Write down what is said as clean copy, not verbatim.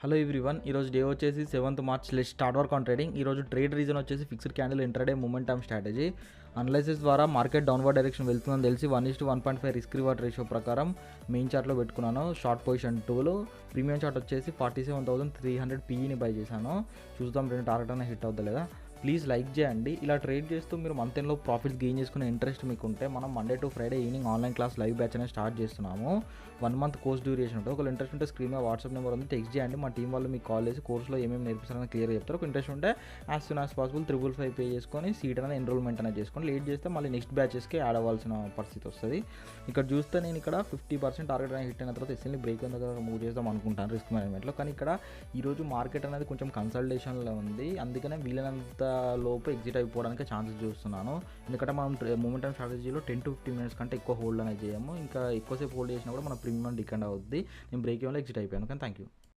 Hello everyone, ఈరోజు day వచ్చేసి 7th March. Let's start work on trading. ఈరోజు trade reason వచ్చేసి fixed candle intraday momentum strategy. Analysis ద్వారా market downward direction వెళ్తుందని తెలిసి 1:1.5 రిస్క్ రివార్డ్ రేషియో ప్రకారం మెయిన్ చార్ట్లో పెట్టుకున్నాను. షార్ట్ పొజిషన్ 2లో ప్రీమియం చార్ట్ వచ్చేసి 47,300 పీఈని బై చేశాను. చూద్దాం రెండు టార్గెట్ అనేది హిట్ అవుతా లేదా. ప్లీజ్ లైక్ చేయండి. ఇలా ట్రేడ్ చేస్తూ మీరు మంత్ ఎండ్లో ప్రాఫిట్స్ గెయిన్ చేసుకునే ఇంట్రెస్ట్ మీకు ఉంటే మనం Monday to Friday evening online class live batch అనేది స్టార్ట్ చేస్తున్నాము. 1 month కోర్స్ డ్యూరేషన్ ఉంటుంది. ఒకవేళ ఇంట్రెస్ట్ ఉంటే స్క్రీన్ మీద వాట్సాప్ నెంబర్ ఉంది, టెక్స్ట్ చేయండి. మా టీం వాళ్ళు మీకు కాల్ చేసి కోర్సులో ఏమేమి నేర్పిస్తారని క్లియర్గా చెప్తారు. ఒక ఇంట్రెస్ట్ ఉంటే as soon as possible 555 pay చేసుకొని సీట్ అనేది ఎన్రోల్మెంట్ అనేది చేసుకొని లేట్ చేస్తే మళ్ళీ నెక్స్ట్ బ్యాచెస్కి యాడ్ అవ్వాల్సిన పరిస్థితి వస్తుంది. ఇక్కడ చూస్తే నేను ఇక్కడ 50% టార్గెట్ అనేది హిట్ అయిన తర్వాత ఎస్ఎల్ని బ్రేక్ అయిన దగ్గర మూవ్ చేద్దాం అనుకుంటాను రిస్క్ మేనేజ్మెంట్లో. కానీ ఇక్కడ ఈరోజు మార్కెట్ అనేది కొంచెం కన్సల్టేషన్లో ఉంది, అందుకనే వీలైనంత లోపు ఎగ్జిట్ అయిపోవడానికి ఛాన్సెస్ చూస్తున్నాను. ఎందుకంటే మనం మూమెంటమ్ స్ట్రాటజీలో 10 to 15 minutes కంటే ఎక్కువ హోల్డ్ అనేది చేయము. ఇంకా ఎక్కువసేపు హోల్డ్ చేసినా కూడా మన ప్రీమియం డిపెండ్ అవుద్ది. నేను బ్రేక్ ఏమైనా ఎగ్జిట్ అయిపోయాను. కానీ థ్యాంక్ యూ.